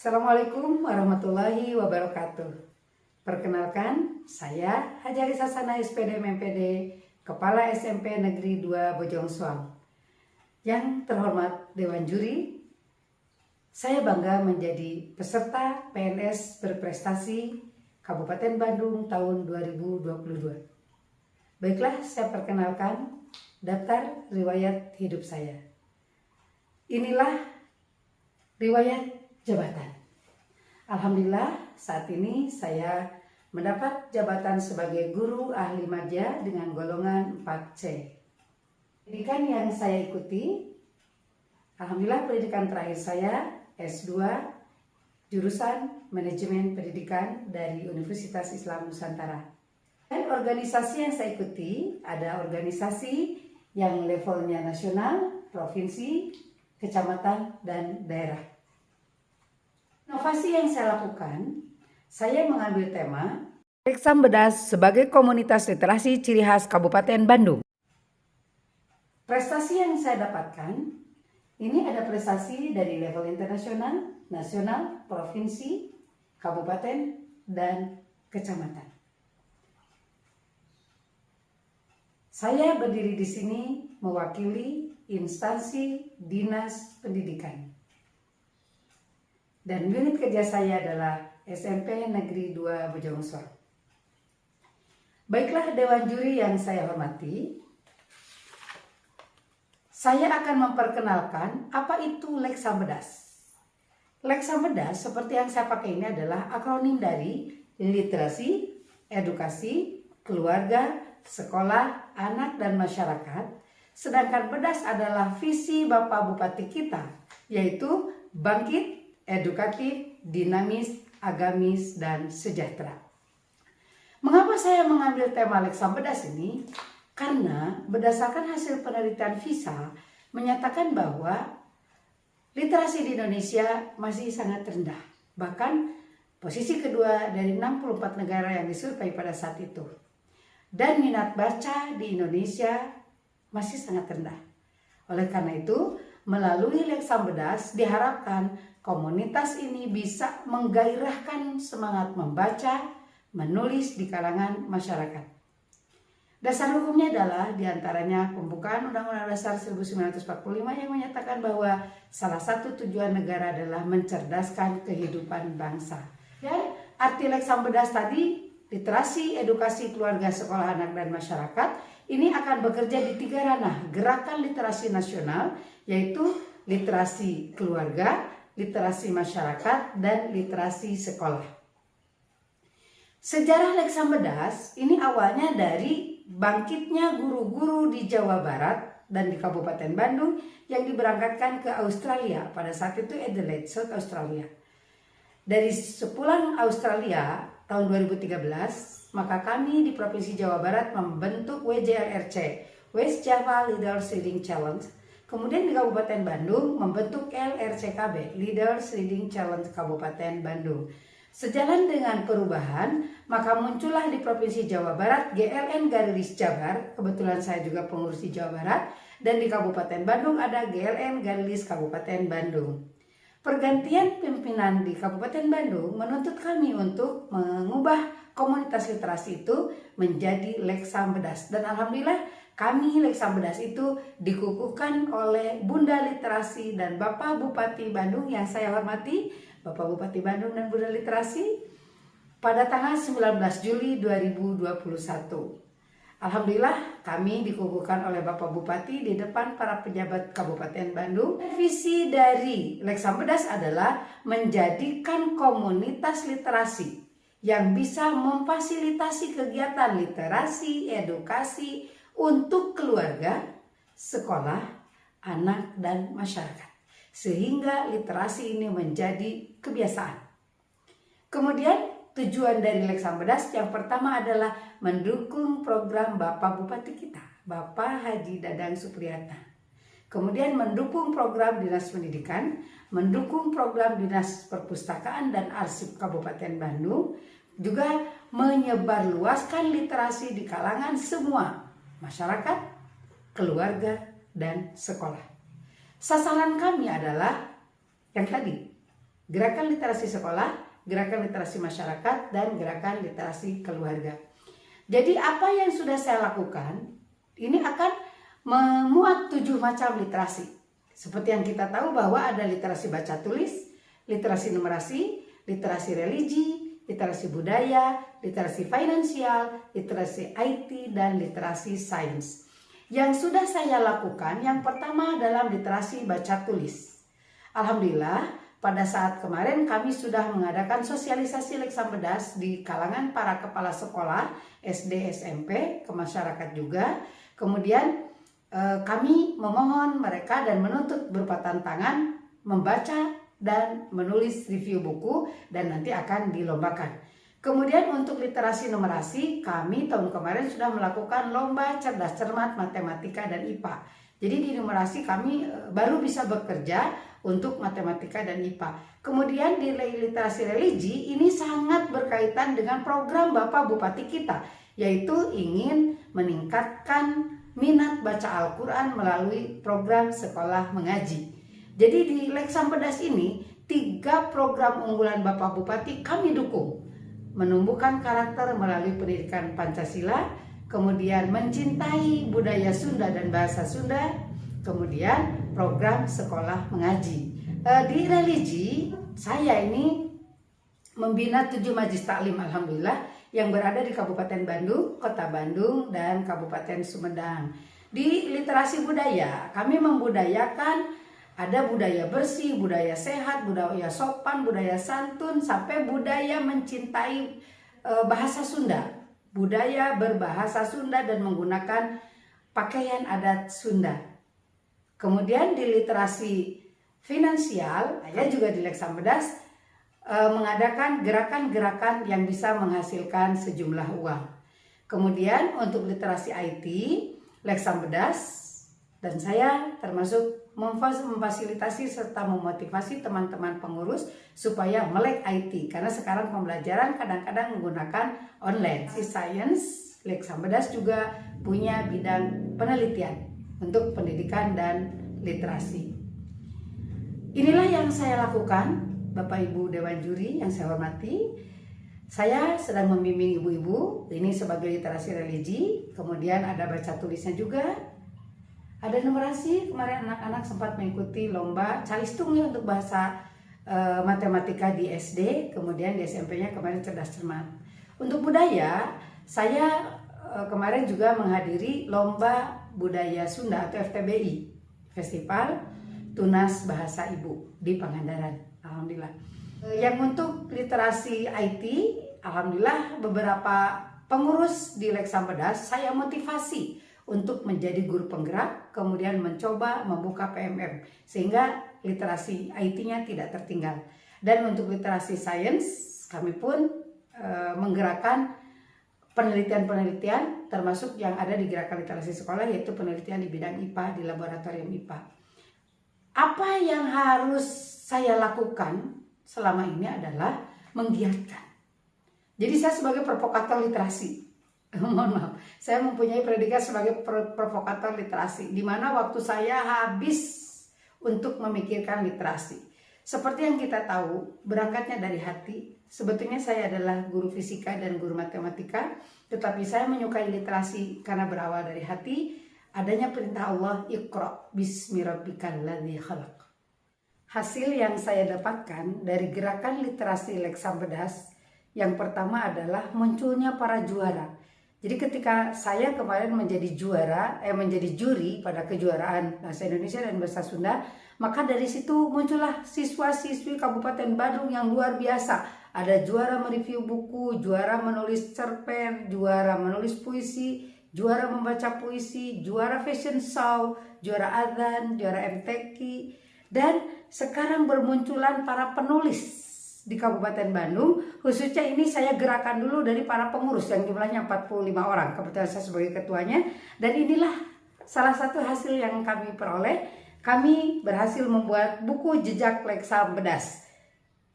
Assalamualaikum warahmatullahi wabarakatuh. Perkenalkan, saya Haji Aris Hasana SPD MPD, Kepala SMP Negeri 2 Bojong Soang. Yang terhormat Dewan Juri, saya bangga menjadi peserta PNS berprestasi Kabupaten Bandung tahun 2022. Baiklah, saya perkenalkan daftar riwayat hidup saya. Inilah riwayat jabatan. Alhamdulillah, saat ini saya mendapat jabatan sebagai guru ahli madya dengan golongan 4C. Pendidikan yang saya ikuti, alhamdulillah pendidikan terakhir saya S2 jurusan Manajemen Pendidikan dari Universitas Islam Nusantara. Dan organisasi yang saya ikuti ada organisasi yang levelnya nasional, provinsi, kecamatan, dan daerah. Inovasi yang saya lakukan, saya mengambil tema Lek Sambedas sebagai komunitas literasi ciri khas Kabupaten Bandung. Prestasi yang saya dapatkan, ini ada prestasi dari level internasional, nasional, provinsi, kabupaten, dan kecamatan. Saya berdiri di sini mewakili instansi dinas pendidikan. Dan unit kerja saya adalah SMP Negeri 2 Bojong Soang. Baiklah Dewan Juri yang saya hormati, saya akan memperkenalkan apa itu Lek Sambedas. Lek Sambedas seperti yang saya pakai ini adalah akronim dari literasi, edukasi, keluarga, sekolah, anak, dan masyarakat. Sedangkan bedas adalah visi Bapak Bupati kita, yaitu bangkit, edukatif, dinamis, agamis, dan sejahtera. Mengapa saya mengambil tema Lek Sambedas ini? Karena berdasarkan hasil penelitian VISA menyatakan bahwa literasi di Indonesia masih sangat rendah. Bahkan posisi kedua dari 64 negara yang disurvei pada saat itu. Dan minat baca di Indonesia masih sangat rendah. Oleh karena itu, melalui Lek Sambedas diharapkan komunitas ini bisa menggairahkan semangat membaca, menulis di kalangan masyarakat. Dasar hukumnya adalah diantaranya pembukaan Undang-Undang Dasar 1945 yang menyatakan bahwa salah satu tujuan negara adalah mencerdaskan kehidupan bangsa. Dan arti Lek Sambedas tadi, literasi, edukasi, keluarga, sekolah, anak, dan masyarakat, ini akan bekerja di 3 ranah gerakan literasi nasional, yaitu literasi keluarga, literasi masyarakat, dan literasi sekolah. Sejarah Lek Sambedas ini awalnya dari bangkitnya guru-guru di Jawa Barat dan di Kabupaten Bandung yang diberangkatkan ke Australia, pada saat itu Adelaide, South Australia. Dari sepulang Australia tahun 2013, maka kami di Provinsi Jawa Barat membentuk WJLRC, West Java Leaders Reading Challenge. Kemudian di Kabupaten Bandung membentuk LRCKB, Leaders Reading Challenge Kabupaten Bandung. Sejalan dengan perubahan, maka muncullah di Provinsi Jawa Barat GLN Garilis Jabar, kebetulan saya juga pengurus di Jawa Barat, dan di Kabupaten Bandung ada GLN Garilis Kabupaten Bandung. Pergantian pimpinan di Kabupaten Bandung menuntut kami untuk mengubah komunitas literasi itu menjadi Lek Sambedas. Dan alhamdulillah kami Lek Sambedas itu dikukuhkan oleh Bunda Literasi dan Bapak Bupati Bandung yang saya hormati, Bapak Bupati Bandung dan Bunda Literasi, pada tanggal 19 Juli 2021. Alhamdulillah kami dikukuhkan oleh Bapak Bupati di depan para pejabat Kabupaten Bandung. Visi dari Lek Sambedas adalah menjadikan komunitas literasi yang bisa memfasilitasi kegiatan literasi, edukasi untuk keluarga, sekolah, anak, dan masyarakat. Sehingga literasi ini menjadi kebiasaan. Kemudian tujuan dari Lek Sambedas yang pertama adalah mendukung program Bapak Bupati kita, Bapak Haji Dadang Supriyatna. Kemudian mendukung program Dinas Pendidikan, mendukung program Dinas Perpustakaan dan Arsip Kabupaten Bandung, juga menyebarluaskan literasi di kalangan semua masyarakat, keluarga, dan sekolah. Sasaran kami adalah yang tadi, Gerakan literasi sekolah, gerakan literasi masyarakat, dan gerakan literasi keluarga. Jadi apa yang sudah saya lakukan, ini akan memuat 7 macam literasi. Seperti yang kita tahu bahwa ada literasi baca tulis, literasi numerasi, literasi religi, literasi budaya, literasi finansial, literasi IT, dan literasi sains. Yang sudah saya lakukan, yang pertama adalah literasi baca tulis. Alhamdulillah, pada saat kemarin kami sudah mengadakan sosialisasi Leksambedas di kalangan para kepala sekolah SD, SMP, ke masyarakat juga. Kemudian kami memohon mereka dan menuntut berupa tantangan membaca dan menulis review buku dan nanti akan dilombakan. Kemudian untuk literasi numerasi, kami tahun kemarin sudah melakukan lomba cerdas cermat matematika dan IPA. Jadi di numerasi kami baru bisa bekerja untuk matematika dan IPA. Kemudian di literasi religi ini sangat berkaitan dengan program Bapak Bupati kita, yaitu ingin meningkatkan minat baca Al-Quran melalui program sekolah mengaji. Jadi di Leksambedas ini 3 program unggulan Bapak Bupati kami dukung. Menumbuhkan karakter melalui pendidikan Pancasila, kemudian mencintai budaya Sunda dan bahasa Sunda, kemudian program sekolah mengaji. Di religi, saya ini membina 7 majlis taklim alhamdulillah yang berada di Kabupaten Bandung, Kota Bandung, dan Kabupaten Sumedang. Di literasi budaya, kami membudayakan ada budaya bersih, budaya sehat, budaya sopan, budaya santun, sampai budaya mencintai bahasa Sunda. Budaya berbahasa Sunda dan menggunakan pakaian adat Sunda. Kemudian di literasi finansial, saya juga di Leksambedas mengadakan gerakan-gerakan yang bisa menghasilkan sejumlah uang. Kemudian untuk literasi IT, Leksambedas dan saya termasuk memfasilitasi serta memotivasi teman-teman pengurus supaya melek IT, karena sekarang pembelajaran kadang-kadang menggunakan online. Si Science, Leksambedas juga punya bidang penelitian untuk pendidikan dan literasi. Inilah yang saya lakukan, Bapak Ibu Dewan Juri yang saya hormati. Saya sedang membimbing ibu-ibu, ini sebagai literasi religi, kemudian ada baca tulisnya juga. Ada numerasi, kemarin anak-anak sempat mengikuti lomba calistung ya untuk bahasa matematika di SD, kemudian di SMP-nya kemarin cerdas cermat. Untuk budaya, saya kemarin juga menghadiri lomba budaya Sunda atau FTBI, Festival Tunas Bahasa Ibu di Pangandaran, alhamdulillah. Yang untuk literasi IT, alhamdulillah beberapa pengurus di Leksambedas saya motivasi untuk menjadi guru penggerak, kemudian mencoba membuka PMM sehingga literasi IT-nya tidak tertinggal. Dan untuk literasi sains, kami pun menggerakkan penelitian-penelitian termasuk yang ada di gerakan literasi sekolah, yaitu penelitian di bidang IPA di laboratorium IPA. Apa yang harus saya lakukan selama ini adalah menggiatkan. Jadi saya sebagai provokator literasi. Mohon maaf, saya mempunyai predikat sebagai provokator literasi, di mana waktu saya habis untuk memikirkan literasi. Seperti yang kita tahu, berangkatnya dari hati. Sebetulnya saya adalah guru fisika dan guru matematika, tetapi saya menyukai literasi karena berawal dari hati. Adanya perintah Allah, Iqra bismi rabbikal ladzi khalaq. Hasil yang saya dapatkan dari gerakan literasi Leksambedas, yang pertama adalah munculnya para juara. Jadi ketika saya kemarin menjadi juri pada kejuaraan bahasa Indonesia dan bahasa Sunda, maka dari situ muncullah siswa-siswi Kabupaten Bandung yang luar biasa. Ada juara mereview buku, juara menulis cerpen, juara menulis puisi, juara membaca puisi, juara fashion show, juara adzan, juara MTQ, dan sekarang bermunculan para penulis di Kabupaten Bandung. Khususnya ini saya gerakan dulu dari para pengurus yang jumlahnya 45 orang, kebetulan saya sebagai ketuanya. Dan inilah salah satu hasil yang kami peroleh. Kami berhasil membuat buku Jejak Leksambedas,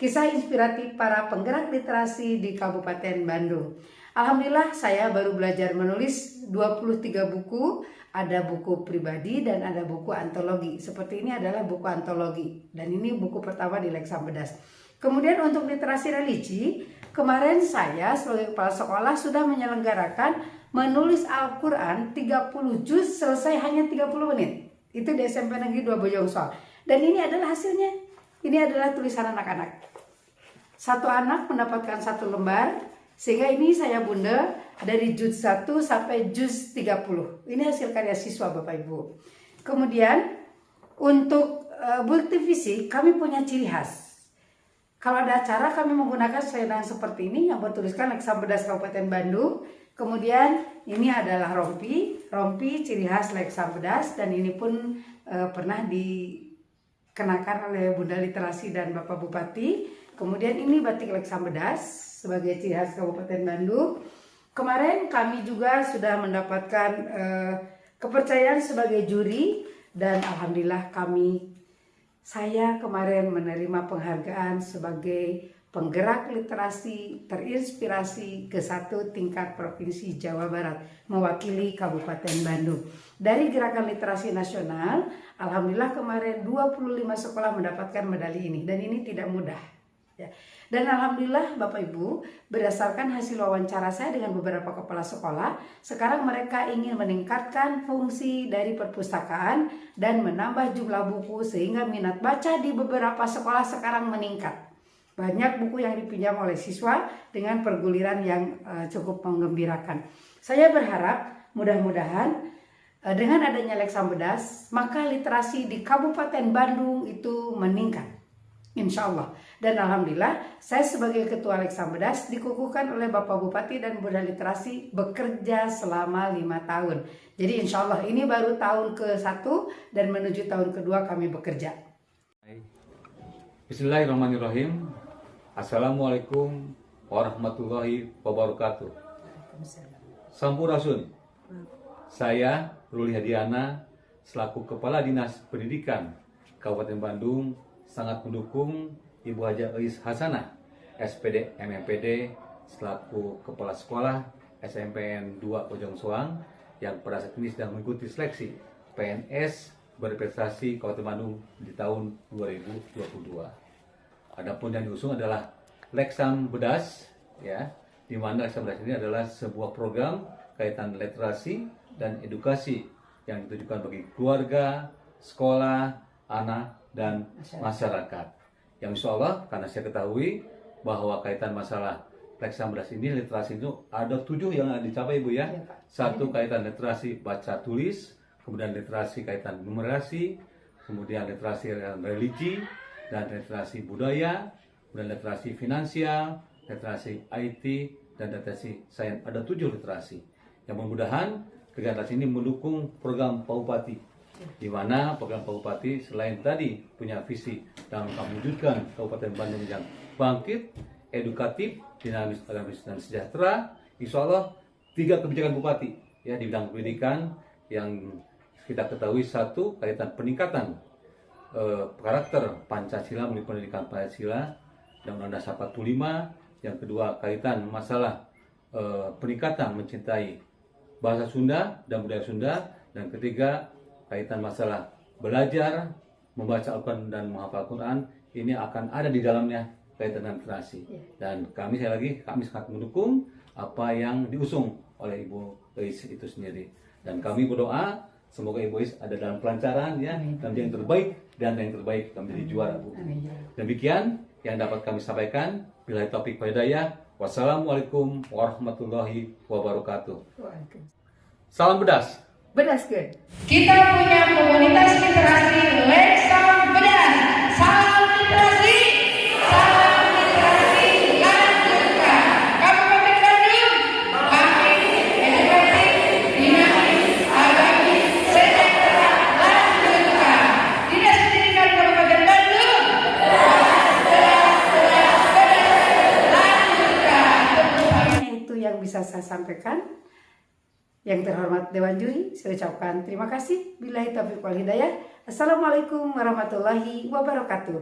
kisah inspiratif para penggerak literasi di Kabupaten Bandung. Alhamdulillah saya baru belajar menulis 23 buku. Ada buku pribadi dan ada buku antologi. Seperti ini adalah buku antologi, dan ini buku pertama di Leksambedas. Kemudian untuk literasi religi, kemarin saya sebagai kepala sekolah sudah menyelenggarakan menulis Al-Quran 30 juz selesai hanya 30 menit. Itu di SMP Negeri 2 Bojongsoang. Dan ini adalah hasilnya. Ini adalah tulisan anak-anak. Satu anak mendapatkan 1 lembar, sehingga ini saya bunda dari juz 1 sampai juz 30. Ini hasil karya siswa Bapak Ibu. Kemudian untuk bukti fisik kami punya ciri khas. Kalau ada acara kami menggunakan selendang seperti ini yang bertuliskan Leksam Bedas Kabupaten Bandung. Kemudian ini adalah rompi ciri khas Leksam Bedas, dan ini pun pernah dikenakan oleh Bunda Literasi dan Bapak Bupati. Kemudian ini batik Leksam Bedas sebagai ciri khas Kabupaten Bandung. Kemarin kami juga sudah mendapatkan kepercayaan sebagai juri, dan alhamdulillah saya kemarin menerima penghargaan sebagai penggerak literasi terinspirasi ke-1 tingkat Provinsi Jawa Barat, mewakili Kabupaten Bandung. Dari Gerakan Literasi Nasional, alhamdulillah kemarin 25 sekolah mendapatkan medali ini, dan ini tidak mudah. Ya. Dan alhamdulillah Bapak Ibu, berdasarkan hasil wawancara saya dengan beberapa kepala sekolah, sekarang mereka ingin meningkatkan fungsi dari perpustakaan dan menambah jumlah buku sehingga minat baca di beberapa sekolah sekarang meningkat. Banyak buku yang dipinjam oleh siswa dengan perguliran yang cukup menggembirakan. Saya berharap mudah-mudahan dengan adanya Leksam Bedas, maka literasi di Kabupaten Bandung itu meningkat. Insya Allah. Dan alhamdulillah saya sebagai ketua Leksam Bedas dikukuhkan oleh Bapak Bupati dan Bunda Literasi bekerja selama 5 tahun. Jadi insya Allah ini baru tahun ke-1 dan menuju tahun kedua kami bekerja. Bismillahirrahmanirrahim. Assalamualaikum warahmatullahi wabarakatuh. Sampurasun. Saya Ruli Hadiana selaku Kepala Dinas Pendidikan Kabupaten Bandung sangat mendukung Ibu Haja Eis Hasanah, SPD MMPD selaku Kepala Sekolah SMPN 2 Bojongsoang yang pada saat ini sedang mengikuti seleksi PNS berprestasi Kabupaten Bandung di tahun 2022. Adapun yang diusung adalah Leksam Bedas, ya, di mana Leksam Bedas ini adalah sebuah program kaitan literasi dan edukasi yang ditujukan bagi keluarga, sekolah, anak, dan masyarakat. Yang insya Allah, karena saya ketahui bahwa kaitan masalah Leksam Bedas ini, literasi itu ada 7 yang dicapai Ibu ya. Satu kaitan literasi baca tulis, kemudian literasi kaitan numerasi, kemudian literasi religi, dan literasi budaya, kemudian literasi finansial, literasi IT, dan literasi sains. Ada 7 literasi. Yang mudah-mudahan kegiatan ini mendukung program Pak Bupati, di mana program Pak Bupati selain tadi punya visi dalam mewujudkan Kabupaten Bandung yang bangkit, edukatif, dinamis, agamis, dan sejahtera. Insya Allah 3 kebijakan Bupati ya di bidang pendidikan yang kita ketahui. Satu, kaitan peningkatan karakter Pancasila melalui pendidikan Pancasila dan Undang-Undang Dasar 45. Yang kedua, kaitan masalah peningkatan mencintai bahasa Sunda dan budaya Sunda. Dan ketiga, kaitan masalah belajar membaca Al-Quran dan menghafal Al-Quran. Ini akan ada di dalamnya kaitan dengan literasi. Dan kami sangat mendukung apa yang diusung oleh Ibu Eis itu sendiri. Dan kami berdoa semoga Ibu Eis ada dalam kelancaran ya, dan yang terbaik, dan yang terbaik kami menjadi juara Bu. Demikian yang dapat kami sampaikan. Billahi taufik wal hidayah. Wassalamualaikum warahmatullahi wabarakatuh. Salam Bedas. Bedas ke? Kita punya komunitas literasi Leksam Bedas. Salam literasi, salam literasi, lanjutkan. Kabupaten Bandung, bangkit, edukatif, dinamis, agamis, sejahtera, lanjutkan. Dinas Pendidikan Kabupaten Bandung, lanjutkan. Itu yang bisa saya sampaikan. Yang terhormat Dewan Juri, saya ucapkan terima kasih. Billahi taufiq wal hidayah. Assalamualaikum warahmatullahi wabarakatuh.